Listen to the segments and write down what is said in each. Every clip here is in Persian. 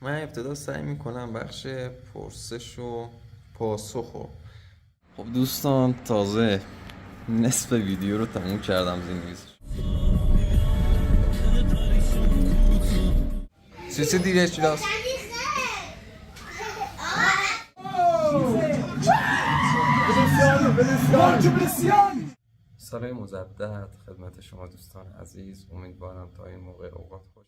من ابتدا سعی میکنم بخش پرسش و پاسخ رو. خب دوستان، تازه نصف ویدیو رو تموم کردم زیرنویسش. چه دیگه چیلاس؟ سالهای مجدد خدمت شما دوستان عزیز. امیدوارم تا این موقع اوقات خوش.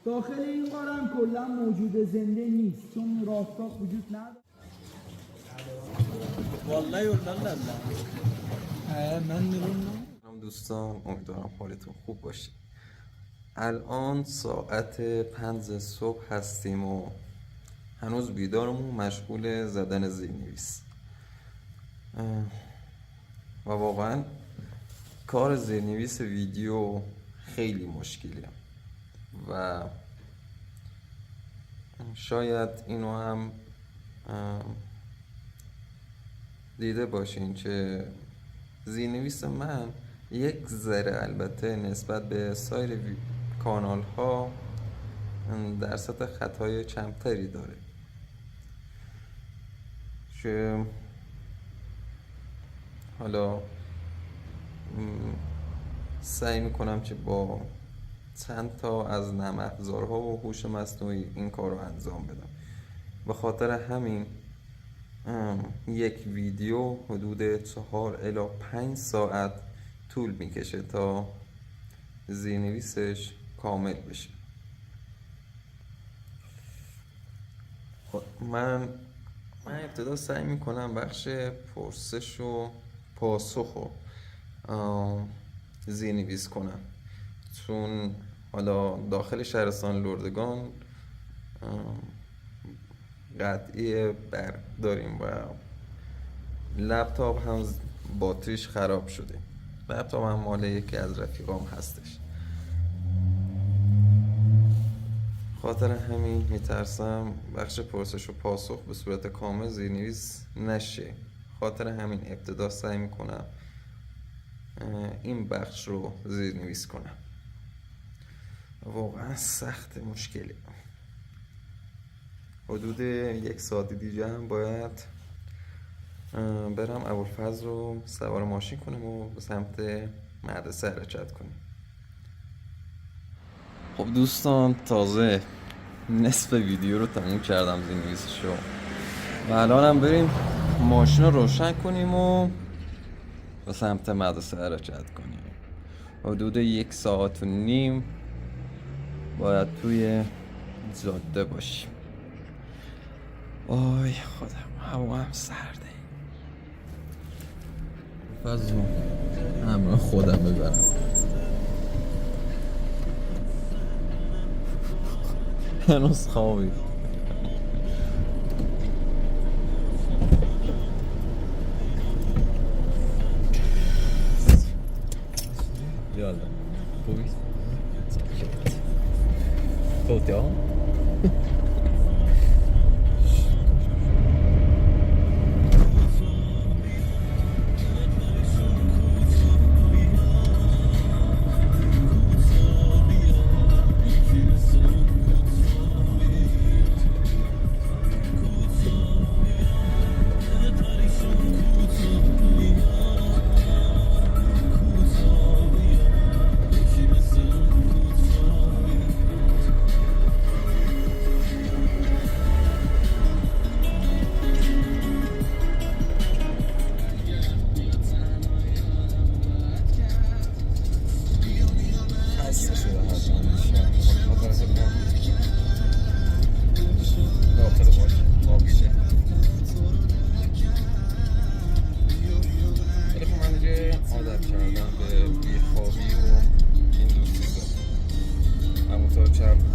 داخل این قارم کلا موجود زنده نیست چون راستاق وجود نداره. والله یولدن من نمیدونم. دوستان امیدوارم حالتون خوب باشه. الان ساعت 5 صبح هستیم و هنوز بیدارم و مشغول زدن زیرنویس و واقعا کار زیرنویس ویدیو خیلی مشکلیه و شاید اینو هم دیده باشین که زیرنویس من یک ذره البته نسبت به سایر کانال ها در سطح خطای کمتری داره که حالا سعی میکنم که با چند تا از نرم افزارها و هوش مصنوعی این کار رو انجام بدم. به خاطر همین یک ویدیو حدود 4 الی 5 ساعت طول میکشه تا زیرنویسش کامل بشه. من ابتدا سعی میکنم بخش پرسش و پاسخ رو زیرنویس کنم، چون حالا داخل شهرستان لردگان قطعی برق داریم و لپتاپ هم باتریش خراب شده. لپتاپ هم مال یکی از رفیقام هستش، خاطر همین میترسم بخش پرسش و پاسخ به صورت کامل زیرنویس نشه. خاطر همین ابتدا سعی میکنم این بخش رو زیرنویس کنم. واقعا سخت مشکلی. حدود 1 ساعت دیگه هم باید برم ابوالفضل رو سوار ماشین کنم و به سمت مدرسه حرکت کنیم. خب دوستان، تازه نصف ویدیو رو تموم کردم زیرنویسش رو و الانم بریم ماشین رو روشن کنیم و به سمت مدرسه حرکت کنیم. حدود 1 ساعت و نیم باید توی جاده باشیم. آی خودم، هوا هم سرده. فضل همراه خودم ببرم. هنوز خوابی. یالا خوبی؟ خوبی ها؟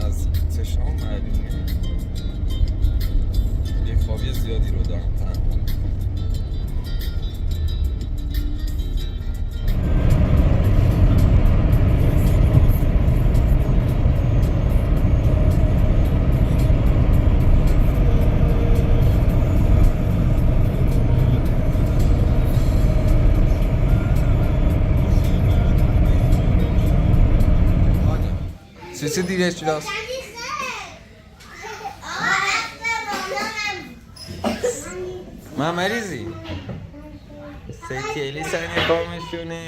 از چشام معلومه بیخوابی زیادی رو دارم تحمل میکنم. Sesi direkt ما مریضی سکیلی سنی کامشونه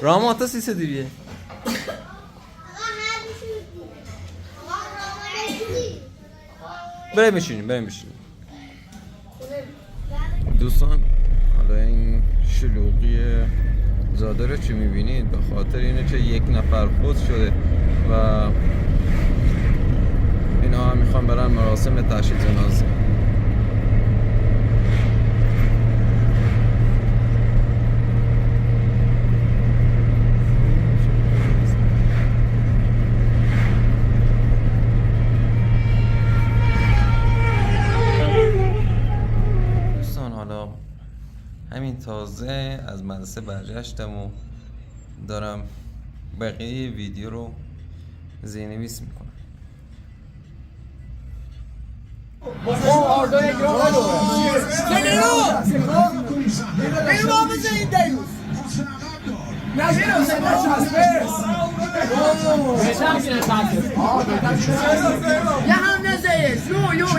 راما تا سی دیریه بریم بشینیم دوستان حالا این شلوغی زاده رو چی میبینید؟ به خاطر اینه که یک نفر فوت شده و اینا هم میخوان برن مراسم تشییع جنازه. دوستان حالا همین تازه از مدرسه برگشتم و دارم بقیه ویدیو رو زیرنویس میکنم. یه هم نزهیش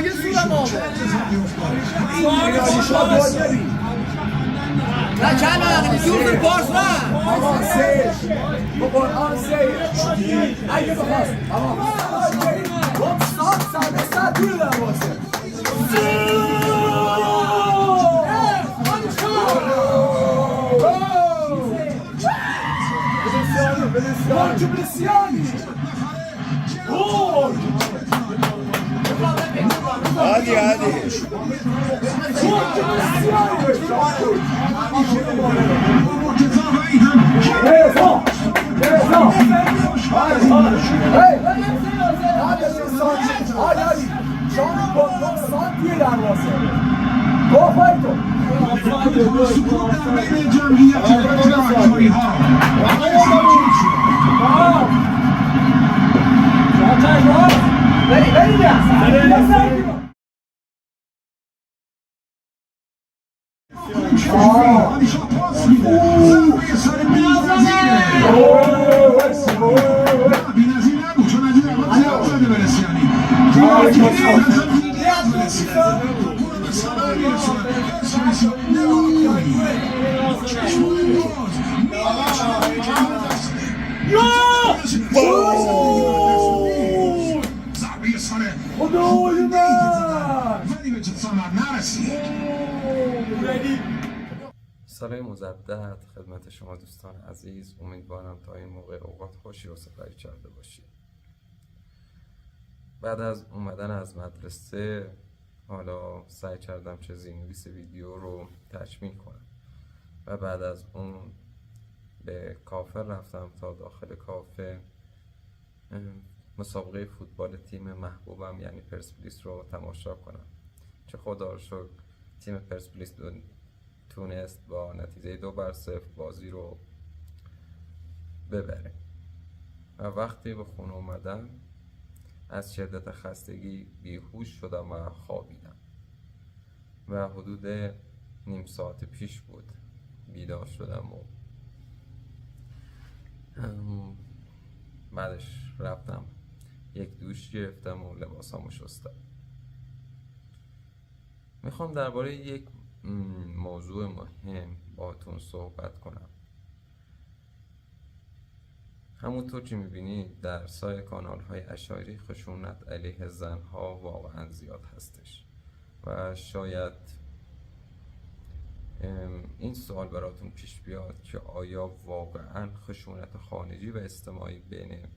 یه سورم آبه نه چند آقلی سور پارس نه آقا سیش با قرآن سیش اگه بخواست آقا ساعت دور دارم واسه Forte Bresciani! Hadi hadi. Forte Bresciani! Reza! Hadi! Şanı bozmak saat değil arvası. Kofayto! سال مجدد خدمت شما دوستان عزیز. امیدوارم تا این موقع اوقات خوشی و سپری کرده باشید. بعد از اومدن از مدرسه حالا سعی کردم چه زیرنویس ویدیو رو تکمیل کنم و بعد از اون به کافه رفتم تا داخل کافه مسابقه فوتبال تیم محبوبم یعنی پرسپولیس رو تماشا کنم که خدا رو شکر تیم پرسپولیس تونست با نتیجه 2-0 بازی رو ببره و وقتی به خونه اومدم از شدت خستگی بیهوش شدم و خوابیدم و حدود نیم ساعت پیش بود بیدار شدم و بعدش رفتم یک دوش گرفتم و لباسامو شستم. میخوام درباره یک موضوع مهم باهاتون صحبت کنم. همونطور که میبینید در سایر کانال های اشاعری خشونت علیه زنها واقعا زیاد هستش و شاید این سوال براتون پیش بیاد که آیا واقعا خشونت خانگی و اجتماعی بین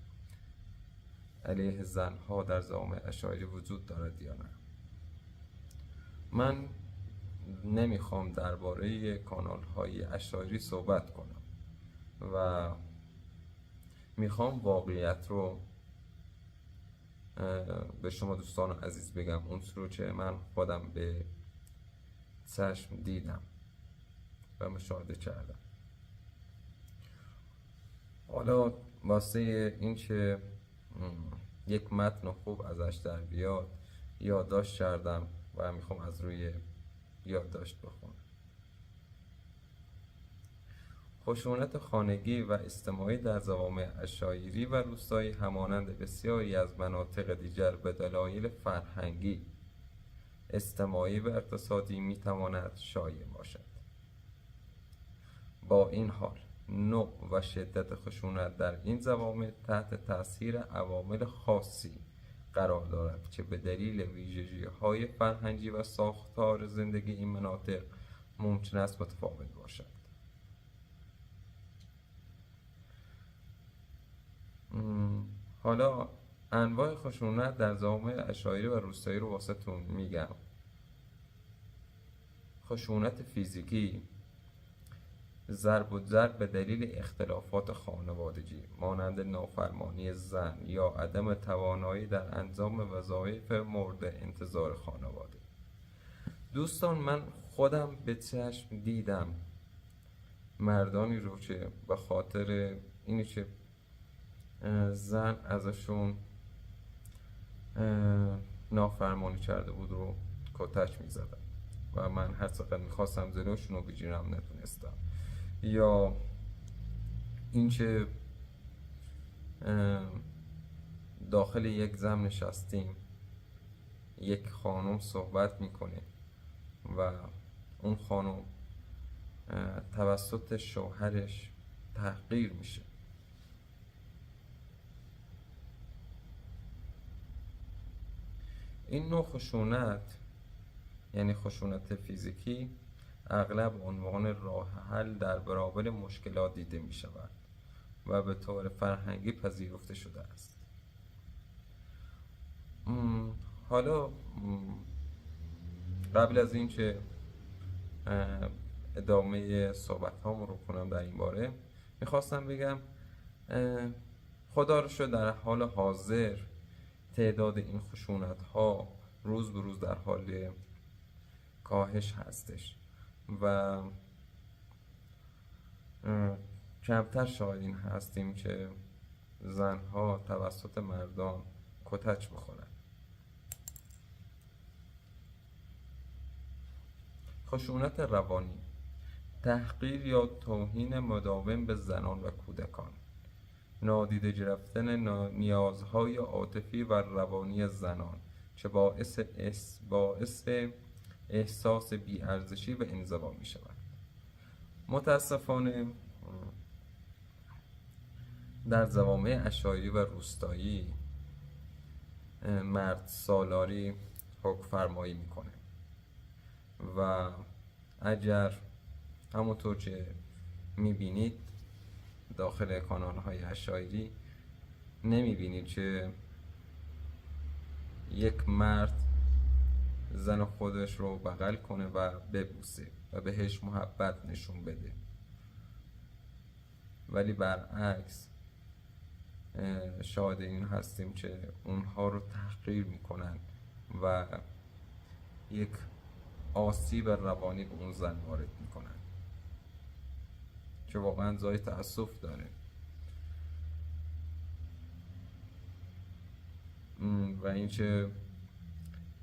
علیه زنها در جامعه اشاعری وجود دارد یا نه؟ من نمیخوام درباره کانال های اشاعری صحبت کنم و میخوام واقعیت رو به شما دوستان عزیز بگم، اون رو که من خودم به چشم دیدم و مشاهده کردم. حالا واسه این که یک متن خوب ازش در بیاد یادداشت کردم و میخوام از روی یادداشت بخونم. خشونت خانگی و اجتماعی در جوامع عشایری و روستایی همانند بسیاری از مناطق دیگر به دلایل فرهنگی، اجتماعی و اقتصادی میتواند شایع باشد. با این حال نوع و شدت خشونت در این جوامع تحت تاثیر عوامل خاصی قرار دارد که به دلیل ویژگی‌های فرهنگی و ساختار زندگی این مناطق ممکن است متفاوت باشد. حالا انواع خشونت در جوامع عشایری و روستایی رو واسهتون میگم. خشونت فیزیکی، ضرب و ضرب به دلیل اختلافات خانوادگی مانند نافرمانی زن یا عدم توانایی در انجام وظایف مورد انتظار خانواده. دوستان، من خودم به چشم دیدم مردانی رو که به خاطر اینی که زن ازشون نافرمانی کرده بود رو کتک میزدن و من هر چقدر میخواستم جلوشون رو بگیرم نتونستم. یا اینکه داخل یک جمع نشستیم، یک خانم صحبت میکنه و اون خانم توسط شوهرش تحقیر میشه. این نوع خشونت، یعنی خشونت فیزیکی، اغلب عنوان راه حل در برابر مشکلات دیده می شود و به طور فرهنگی پذیرفته شده است. حالا قبل از این که ادامه صحبت هامو رو کنم در این باره، میخواستم بگم خدا رو شد در حال حاضر تعداد این خشونت ها روز به روز در حال کاهش هستش و کمتر شاهدین هستیم که زنها توسط مردان کتک بخورن. خشونت روانی، تحقیر یا توهین مداوم به زنان و کودکان، نادیده گرفتن نیازهای عاطفی و روانی زنان که باعث احساس بی‌ارزشی و انزوا می شود. متاسفانه در جوامع عشایری و روستایی مرد سالاری حکم فرمایی میکنه و اگر همونطور که میبینید داخل کانال های عشایری نمیبینید که یک مرد زن خودش رو بغل کنه و ببوسه و بهش محبت نشون بده، ولی برعکس شاهد این هستیم که اونها رو تحقیر میکنن و یک آسیب روانی به اون زن وارد میکنن که واقعا جای تأسف داره. و اینکه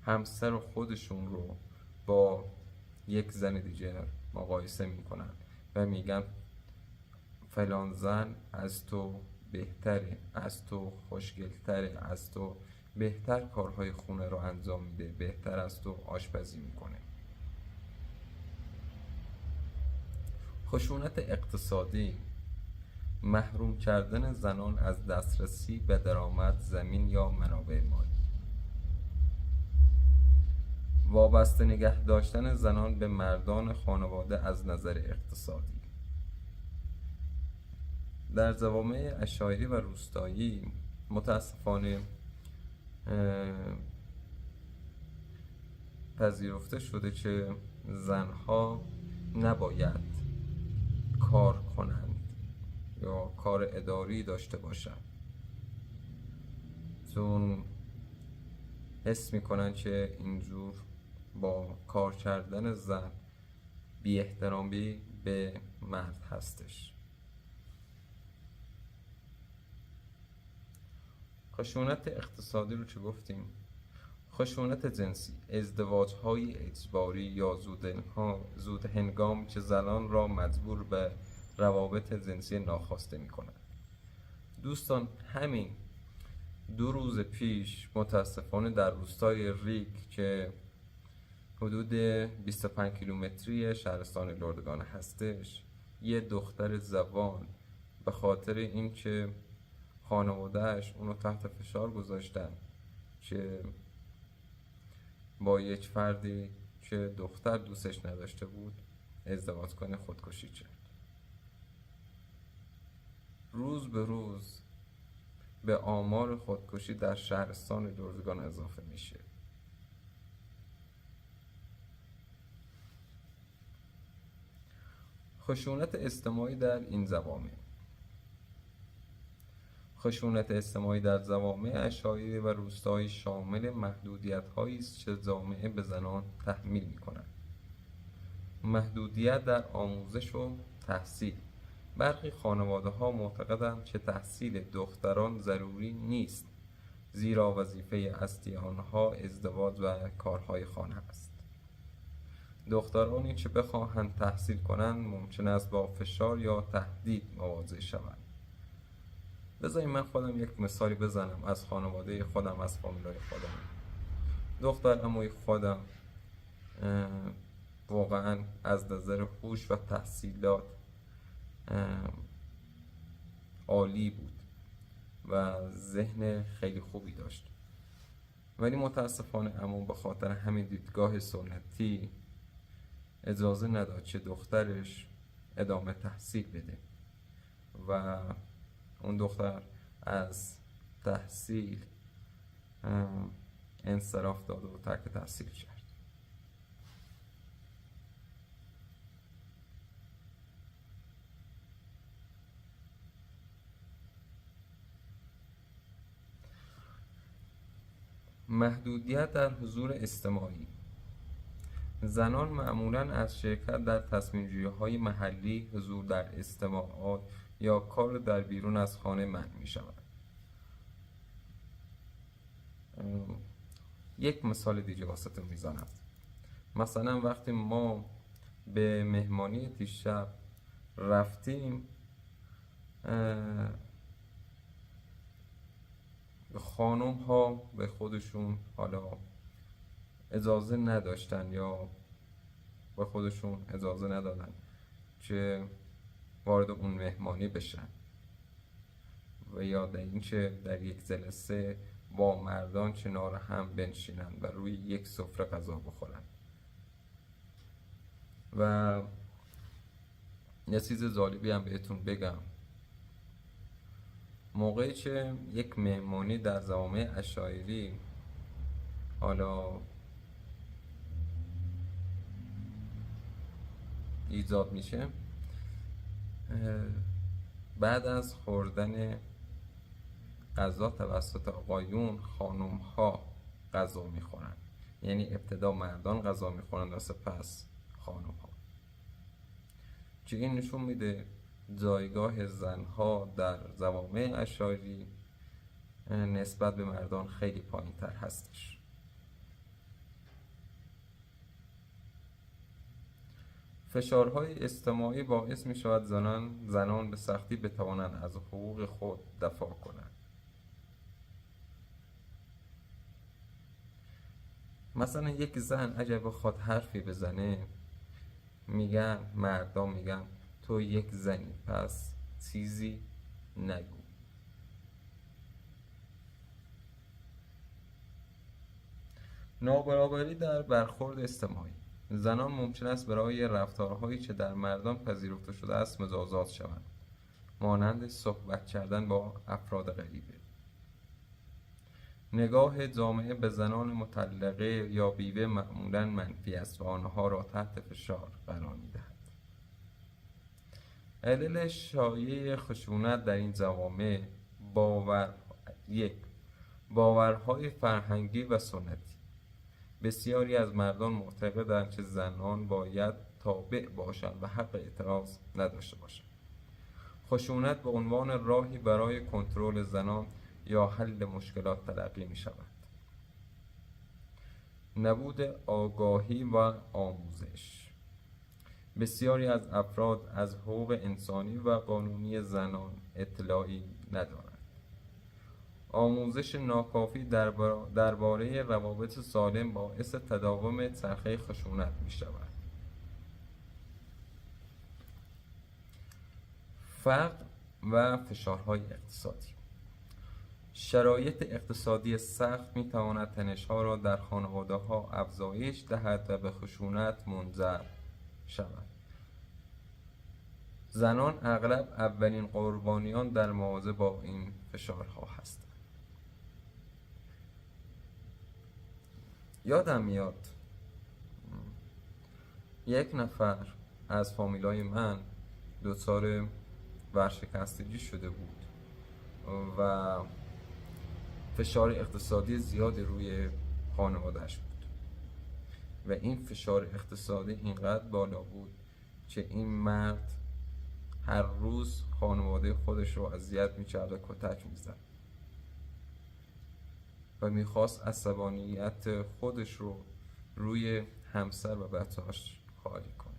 همسر خودشون رو با یک زن دیگر مقایسه میکنن و میگن فلان زن از تو بهتره، از تو خوشگلتره، از تو بهتر کارهای خونه رو انجام میده، بهتر از تو آشپزی میکنه. خشونت اقتصادی، محروم کردن زنان از دسترسی به درآمد، زمین یا منابع مالی. وابسته نگه داشتن زنان به مردان خانواده از نظر اقتصادی. در جوامع عشایری و روستایی متاسفانه پذیرفته شده که زنها نباید کار کنند یا کار اداری داشته باشند، چون حس میکنن که اینجور با کار کردن زن بی احترامی به مرد هستش. خشونت اقتصادی رو چه گفتیم؟ خشونت جنسی، ازدواج‌های اجباری یا زود هنگام که زنان را مجبور به روابط جنسی ناخواسته می کنند. دوستان، همین 2 روز پیش متاسفانه در روستای ریک که حدود 25 کیلومتری شهرستان لردگان هستش، یه دختر زبان به خاطر اینکه خانوادهش اونو تحت فشار گذاشتن که با یک فردی که دختر دوستش نداشته بود ازدواج کنه، خودکشی کرد. روز به روز به آمار خودکشی در شهرستان لردگان اضافه میشه. خشونت اجتماعی در این جوامع. خشونت اجتماعی در جوامع عشایری و روستایی شامل محدودیت‌هایی است که جامعه به زنان تحمیل می‌کند. محدودیت در آموزش و تحصیل. برخی خانواده‌ها معتقدند که تحصیل دختران ضروری نیست، زیرا وظیفه اصلی آنها ازدواج و کارهای خانه است. دخترانی که بخواهند تحصیل کنند ممکن است با فشار یا تهدید مواجه شوند. بذارید من خودم یک مثالی بزنم از خانواده خودم، از فامیلای خودم. دختر عموی خودم واقعا از نظر هوش و تحصیلات عالی بود و ذهن خیلی خوبی داشت، ولی متاسفانه عمو به خاطر همین دیدگاه سنتی اجازه نداد که دخترش ادامه تحصیل بده و اون دختر از تحصیل انصراف داد و ترک تحصیل کرد. محدودیت در حضور اجتماعی. زنان معمولاً از شرکت در تصمیم‌گیری‌های محلی، حضور در اجتماعات یا کار در بیرون از خانه منع می‌شوند. یک مثال دیگه واسهتون میزنم. مثلا وقتی ما به مهمانی دیشب رفتیم، خانم ها به خودشون حالا اجازه نداشتن یا به خودشون اجازه ندادن که وارد اون مهمانی بشن و یا در این که در یک جلسه با مردان کنار هم بنشینن و روی یک سفره غذا بخورن. و یه چیز جالبی هم بهتون بگم، موقعی که یک مهمانی در جوامع عشایری حالا ایجاد میشه، بعد از خوردن غذا توسط آقایون خانم ها غذا میخورن، یعنی ابتدا مردان غذا میخورن و سپس خانم ها، که این نشون میده جایگاه زنها در جوامع عشایری نسبت به مردان خیلی پایین تر هستش. فشارهای اجتماعی باعث می شود زنان به سختی بتوانند از حقوق خود دفاع کنند. مثلا یک زن اگر بخواد حرفی بزنه، مردم میگن تو یک زنی پس چیزی نگو. نابرابری در برخورد اجتماعی. زنان ممکن است برای رفتارهایی که در مردان پذیرفته شده است مجازات شوند، مانند صحبت کردن با افراد غریبه. نگاه جامعه به زنان مطلقه یا بیوه معمولاً منفی است و آنها را تحت فشار قرار می‌دهد. علل شایع خشونت در این جوامع باورهای فرهنگی و سنتی. بسیاری از مردان معتقدند که زنان باید تابع باشند و حق اعتراض نداشته باشند. خشونت به عنوان راهی برای کنترل زنان یا حل مشکلات تلقی می شود. نبود آگاهی و آموزش. بسیاری از افراد از حقوق انسانی و قانونی زنان اطلاعی ندارند. آموزش ناکافی درباره روابط سالم باعث تداوم چرخه خشونت می شود. فقر و فشارهای اقتصادی. شرایط اقتصادی سخت می تواند تنش‌ها را در خانواده‌ها افزایش دهد و به خشونت منجر شود. زنان اغلب اولین قربانیان در مواجهه با این فشارها هستند. یادم میاد یک نفر از فامیلای من دچار ورشکستگی شده بود و فشار اقتصادی زیادی روی خانواده‌اش بود و این فشار اقتصادی اینقدر بالا بود که این مرد هر روز خانواده خودش رو اذیت می‌کرد و کتک می‌زد و میخواست عصبانیت خودش رو روی همسر و بچه‌هاش خالی کنه.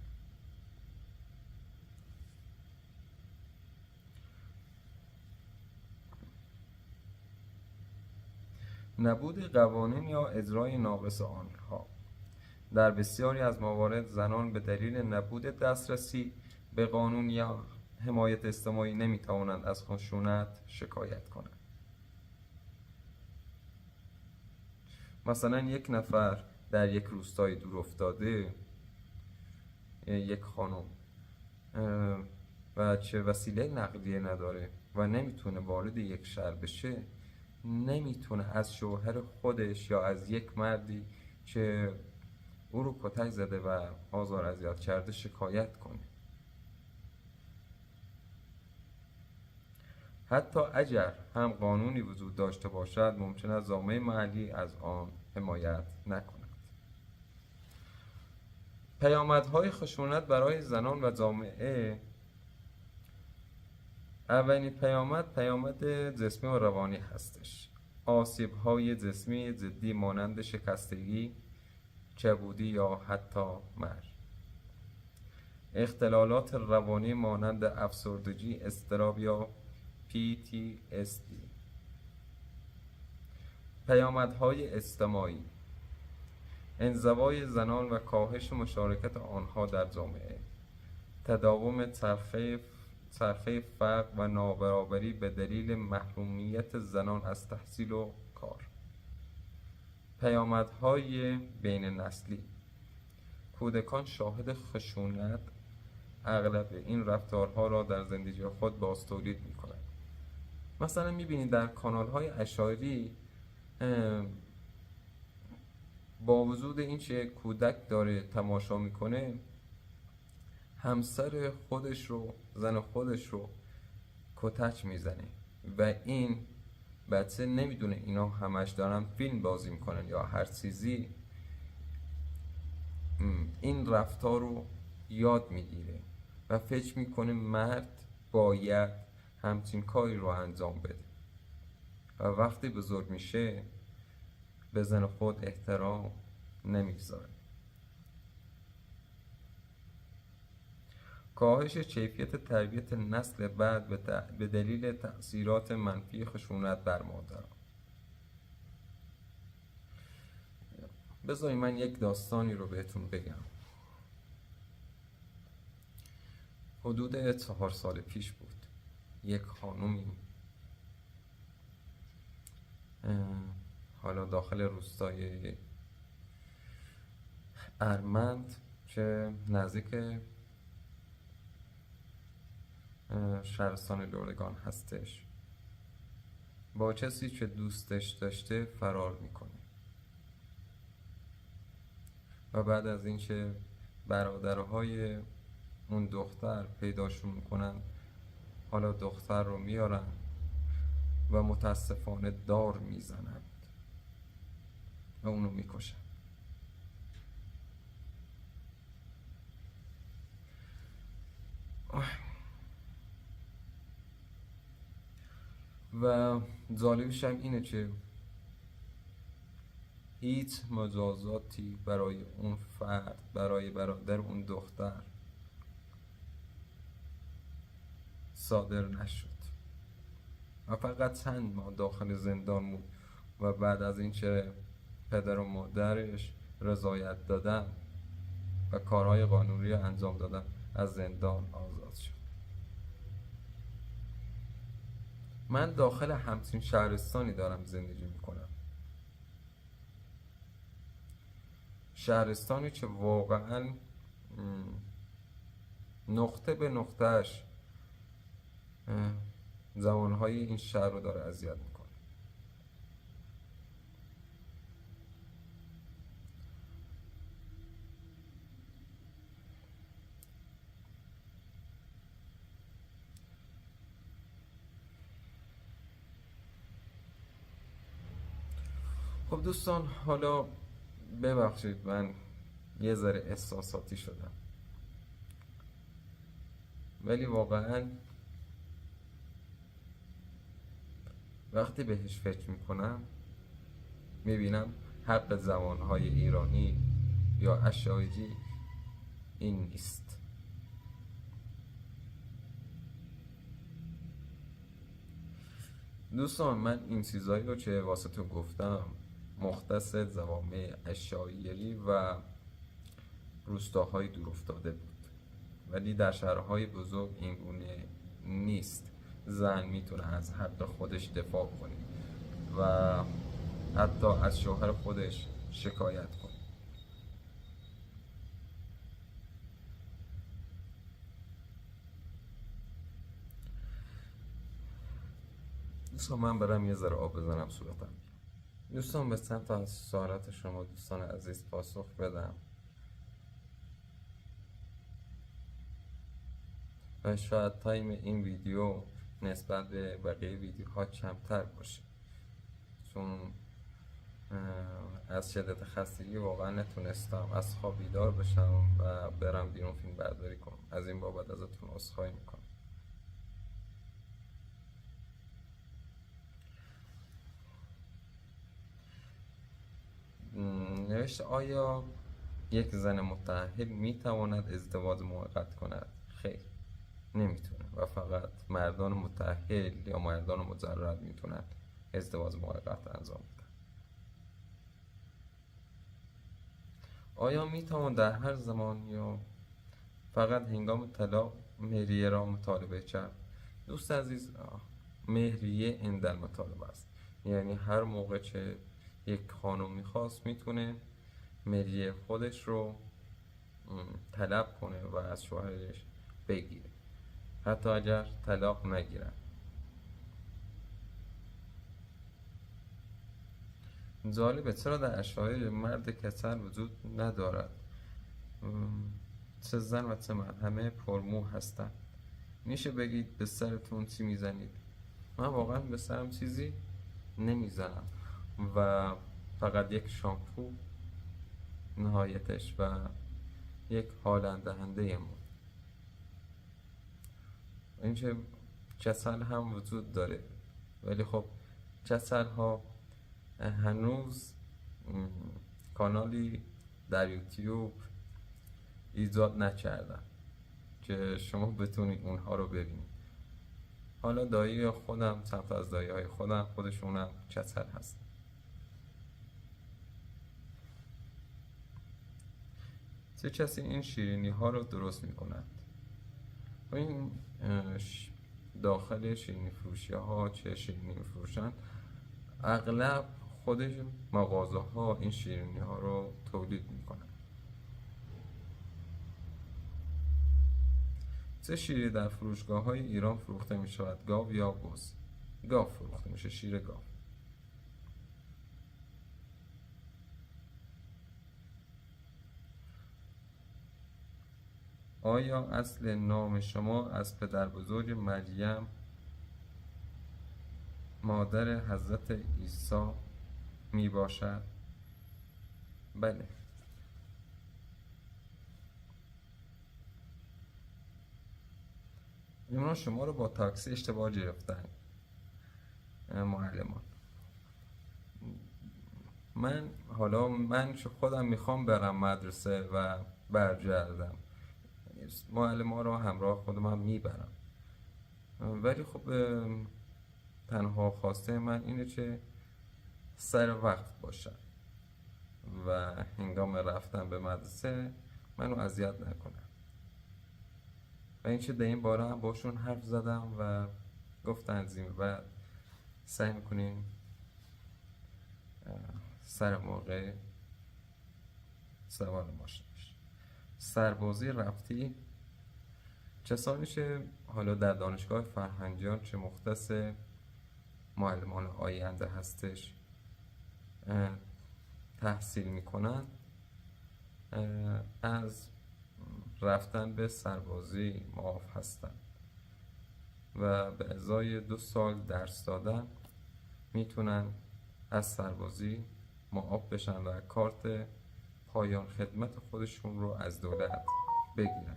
نبود قوانین یا اجرای ناقص آنها. در بسیاری از موارد زنان به دلیل نبود دسترسی به قانون یا حمایت اجتماعی نمیتوانند از خشونت شکایت کنند. مثلا یک نفر در یک روستای دور افتاده، یک خانم و چه وسیله نقلیه نداره و نمیتونه وارد یک شهر بشه، نمیتونه از شوهر خودش یا از یک مردی که او رو کتک زده و آزار اذیت کرده شکایت کنه. حتی اگر هم قانونی وجود داشته باشد ممکن است جامعه محلی از آن حمایت نکند. پیامدهای خشونت برای زنان و جامعه. اولین پیامد جسمی و روانی هستش. آسیب‌های جسمی جدی مانند شکستگی، کبودی یا حتی مرگ. اختلالات روانی مانند افسردگی، اضطراب یا PTSD. پیامدهای اجتماعی. انزوای زنان و کاهش مشارکت آنها در جامعه. تداوم چرخه فقر و نابرابری به دلیل محرومیت زنان از تحصیل و کار. پیامدهای بین نسلی. کودکان شاهد خشونت اغلب این رفتارها را در زندگی خود بازتولید می‌کنند. مثلا می‌بینید در کانال‌های اشاری با وجود این که کودک داره تماشا میکنه، همسر خودش رو، زن خودش رو کتک میزنه و این بچه نمیدونه اینا همش دارن فیلم بازی میکنن یا هر چیزی. این رفتار رو یاد میگیره و فکر میکنه مرد باید همچین کاری رو انجام بده و وقتی بزرگ میشه به زن خود احترام نمیگذاره. کاهش کیفیت تربیت نسل بعد به دلیل تأثیرات منفی خشونت بر مادران. بذارید من یک داستانی رو بهتون بگم. حدود 4 سال پیش بود. یک خانومی حالا داخل روستای ارمند که نزدیک شهرستان لرگان هستش، با کسی که دوستش داشته فرار میکنه و بعد از اینکه برادرهای اون دختر پیداشون میکنن، حالا دختر رو میارن و متاسفانه دار میزنند و اونو میکشن. و جالبش هم اینه که هیچ مجازاتی برای اون فرد، برای برادر اون دختر صادر نشد و فقط چند ماه داخل زندان بود و بعد از اینکه پدر و مادرش رضایت دادن و کارهای قانونی رو انجام دادن از زندان آزاد شد. من داخل همچین شهرستانی دارم زندگی میکنم، شهرستانی که واقعا نقطه به نقطهش زبانهای این شهر رو داره اذیت میکنه. خب دوستان، حالا ببخشید من یه ذره احساساتی شدم، ولی واقعا وقتی بهش فکر میکنم میبینم حق زبانهای ایرانی یا اشایری این نیست. دوستان، من این چیزایی رو که واسه تو گفتم مختص زوامع اشایری و روستاهای دور افتاده بود، ولی در شهرهای بزرگ اینگونه نیست. زن میتونه از حق خودش دفاع کنه و حتی از شوهر خودش شکایت کنه. دوستان، من برم یه ذره آب بزنم صورتم. دوستان، به چند تا از سوالات شما دوستان عزیز پاسخ بدم و شاید تایم این ویدیو نسبت به بقیه ویدیوها کمتر باشه، چون از شدت خستگی واقعا نتونستم از خواب بیدار بشم و برم بیرون فیلم برداری کنم. از این بابت ازتون عذرخواهی میکنم. نوشته آیا یک زن متأهل میتواند ازدواج موقت کند؟ خیر، نمیتونه و فقط مردان متأهل یا مردان مجرد میتونند ازدواج موقت انجام بدن. آیا میتوان در هر زمان یا فقط هنگام طلاق مهریه را مطالبه کرد؟ دوست عزیز، مهریه عند مطالبه است، یعنی هر موقع که یک خانم میخواست میتونه مهریه خودش رو طلب کنه و از شوهرش بگیره، حتی اگر طلاق نگیرن. جالبه چرا در اشایر مرد کسل وجود ندارد؟ چه زن و چه مرد همه پرمو هستن. میشه بگید به سرتون چی میزنید؟ من واقعا به سرم چیزی نمیزنم و فقط یک شامپو نهایتش و یک حالنده دهنده مو. اینکه کسل هم وجود داره، ولی خب کسل ها هنوز کانالی در یوتیوب ایجاد نکردن که شما بتونید اونها رو ببینید. حالا دایی خودم، چند تا از دایی های خودشونم کسل هست. چه کسی این شیرینی ها رو درست می کند؟ و این داخل شیرینی فروشی ها چه شیرینی می فروشن، اغلب خود مغازه ها این شیرینی ها رو تولید می کنن. چه شیری در فروشگاه های ایران فروخته می شود؟ گاو یا بز؟ گاو فروخته میشه، شیر گاو. آیا اصل نام شما از پدر بزرگ مریم مادر حضرت عیسی می باشد؟ بله. اینا شما رو با تاکسی اشتباه گرفتن معلمان. من که خودم میخوام برم مدرسه و برگردم، معلم ها رو همراه خودم هم میبرم ولی خب تنها خواسته من اینه که سر وقت باشم و هنگام رفتن به مدرسه منو اذیت نکنن. و این چه در این باره هم باشون حرف زدم و گفتن از این بعد سعی میکنین سر موقع سوار ماشین بشین. سربازی رفتی کسانی که حالا در دانشگاه فرهنگیان چه مختص معلمان آینده هستش تحصیل میکنن از رفتن به سربازی معاف هستن و به ازای 2 سال درس دادن میتونن از سربازی معاف بشن و کارت پایان خدمت خودشون رو از دولت بگیرن.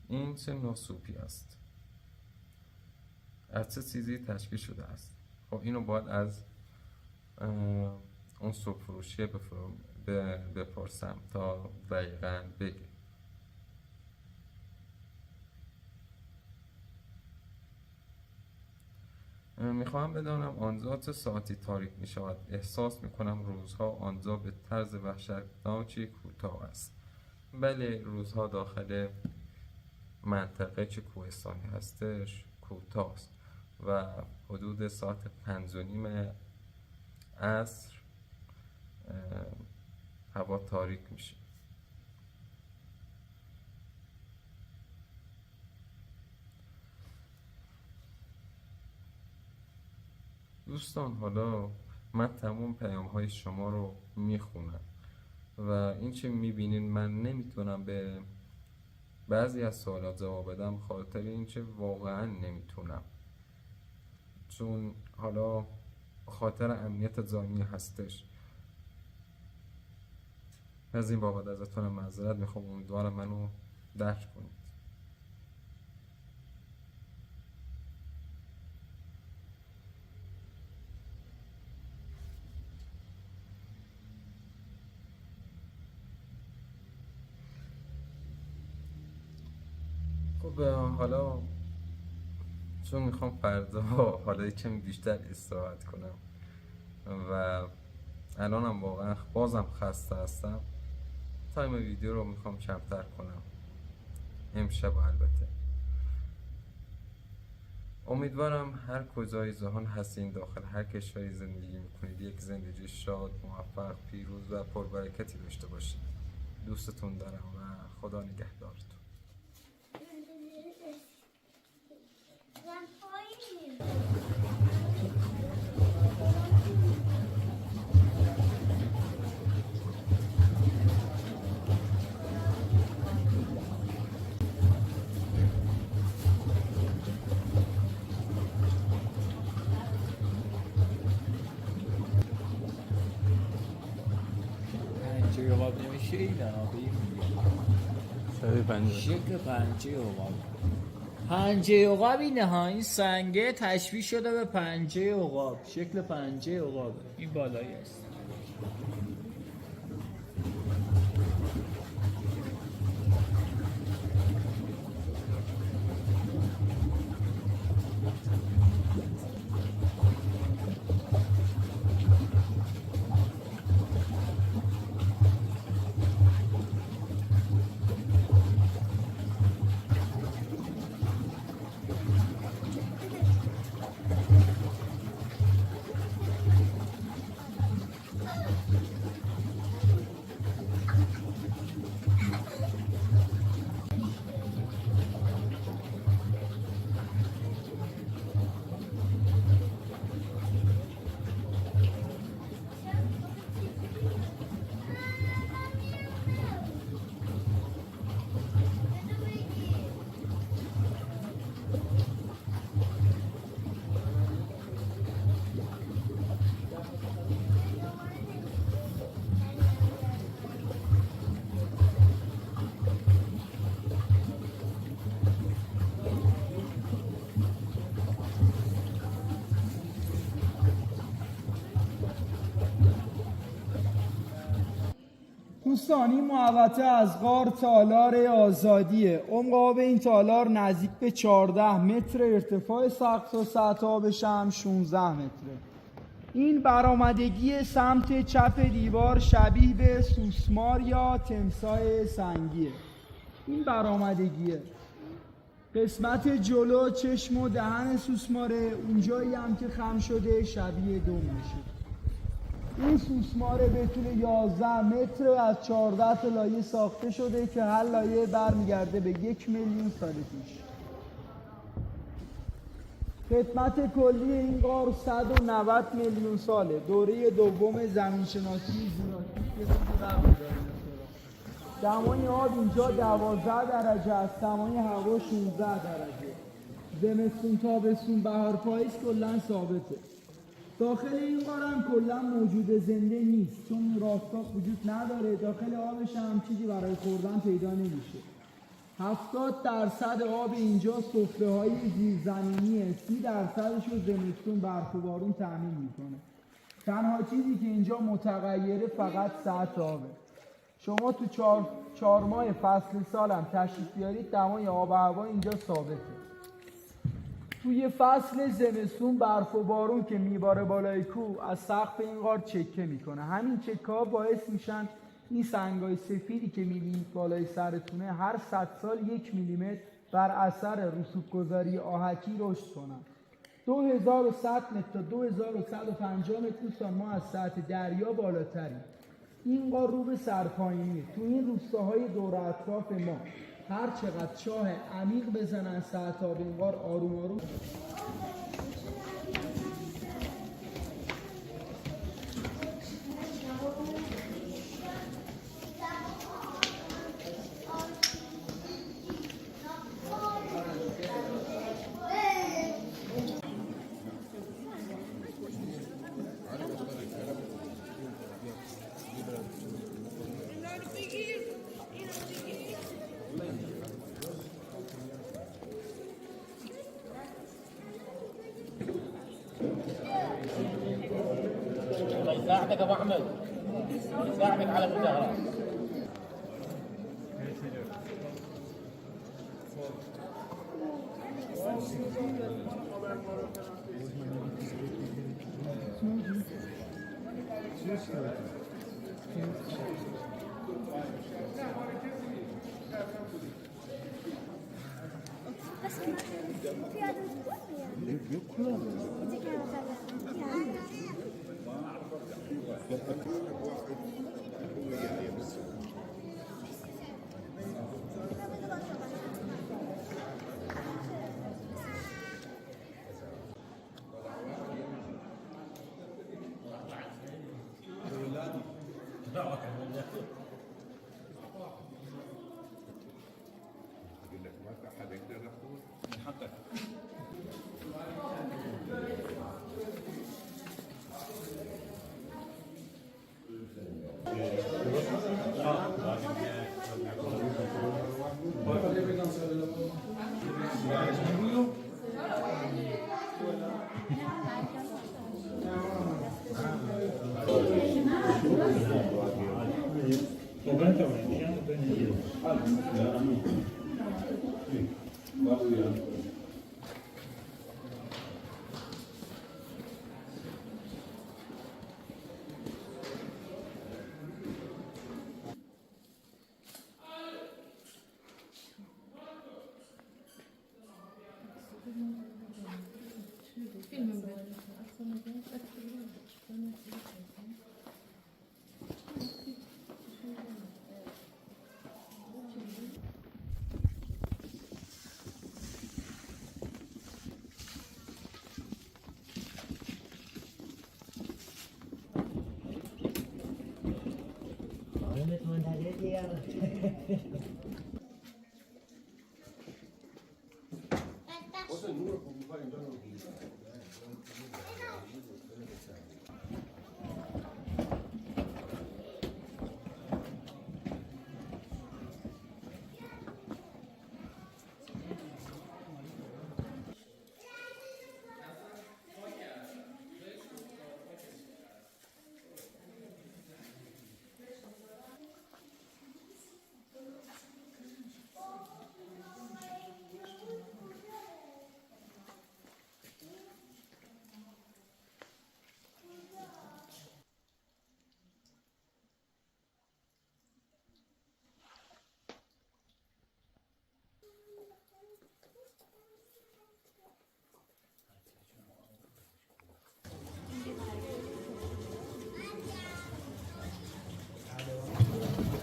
این چه ناسوپی است؟ از چه چیزی تشکیل شده است؟ خب اینو باید از اون سوپ فروشی بپرسم تا دقیقا بگه. میخواهم بدانم آنجا چه ساعتی تاریک میشود. احساس میکنم روزها آنجا به طرز وحشتناکی کوتاه است. بله، روزها داخل منطقه که کوهستانی هستش کوتاه است و حدود ساعت 5:30 عصر هوا تاریک میشه. دوستان، حالا من تمام پیام های شما رو میخونم و این چه میبینین من نمیتونم به بعضی از سوالات جواب بدم، خاطر این چه واقعا نمیتونم، چون حالا خاطر امنیت جانی هستش. از این بابت ازتون معذرت میخوام، امیدوارم منو درک کنید. خب حالا چون میخوام فردا حالا کمی بیشتر استراحت کنم و الانم واقعا بازم خسته هستم، تایم ویدیو رو میخوام کمتر کنم امشب. البته امیدوارم هر کجای جهان هستین، داخل هر کشوری زندگی میکنید، یک زندگی شاد، موفق، پیروز و پربرکتی داشته باشید. دوستتون دارم و خدا نگهدارتون. پنجه عقاب نمیشه این آبی شکل پنجه عقاب. پنجه عقاب اینه ها، این سنگه تشبیه شده به پنجه عقاب، شکل پنجه عقاب این بالایی است. دوستان این محوطه از غار تالار آزادیه. عمق آب این تالار نزدیک به 14 متر، ارتفاع سقف تا سطح آبش هم 16 متره. این برآمدگی سمت چپ دیوار شبیه به سوسمار یا تمساح سنگیه. این برآمدگیه. قسمت جلو چشم و دهن سوسماره، اونجایی هم که خم شده شبیه دم میشه. این سوسماره به طول 11 متر از 14 تا لایه ساخته شده که هر لایه برمیگرده به 1 میلیون سال پیش. خدمت کلی این غار 190 میلیون ساله. دوره دوم زمینشناسی ژولوژیک دمای آب اینجا 12 درجه است، دمای هوا 16 درجه. زمستون تابستون بهار پاییز کلا ثابته. داخل این غار هم کلا موجود زنده نیست چون راستاق وجود نداره. داخل آبش هم چیزی برای خوردن پیدا نمیشه. 70% آب اینجا سفره‌های زیرزمینیه، 30% رو زمستون برف و بارون تامین میکنه. تنها چیزی که اینجا متغیره فقط سطح آبه. شما تو 4 ماه فصل سالم تشریف بیارید دمای آب و هوا اینجا ثابته. توی فصل زمستون برف و بارون که میباره بالای کوه از سقف این غار چکه میکنه. همین چکه ها باعث میشن این سنگای سفیدی که میبینید بالای سرتونه هر 100 سال 1 میلیمتر بر اثر رسوب‌گذاری آهکی رشد کنن. 2100 متر تا 2150 متر دوستان ما از سطح دریا بالاتریم. این غار رو به سرپایینیه. تو این روستاهای دور اطراف ما هر چقدر چاه عمیق بزنن سطح آب این غار آروم آروم يساعدك ابو احمد، يساعدك على المظاهرات.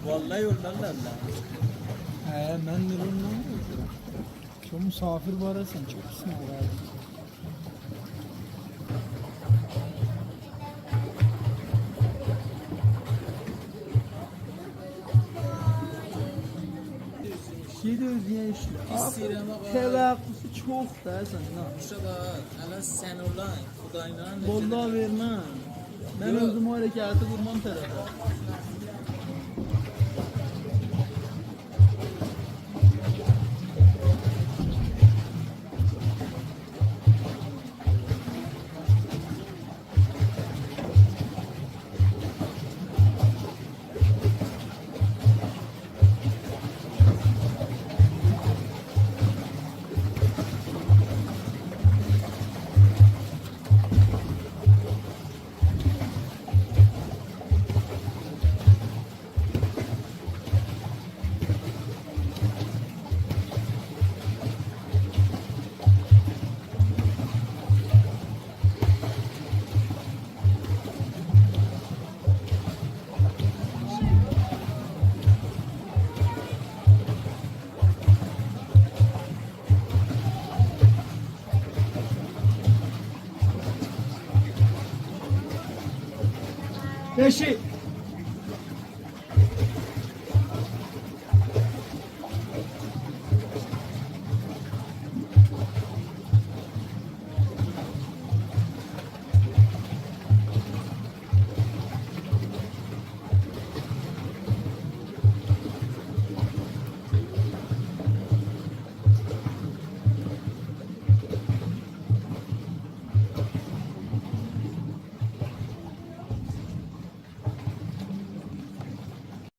Vallahi yollarlar lan. Ben neden çok misafir var sen çok sinirler. $700 Tevakkusu çok da sen ne? Şurada الان sen online Xudayla Vallahi vermem. Ben özüm o harekatı vurmam tarafa. Beşi.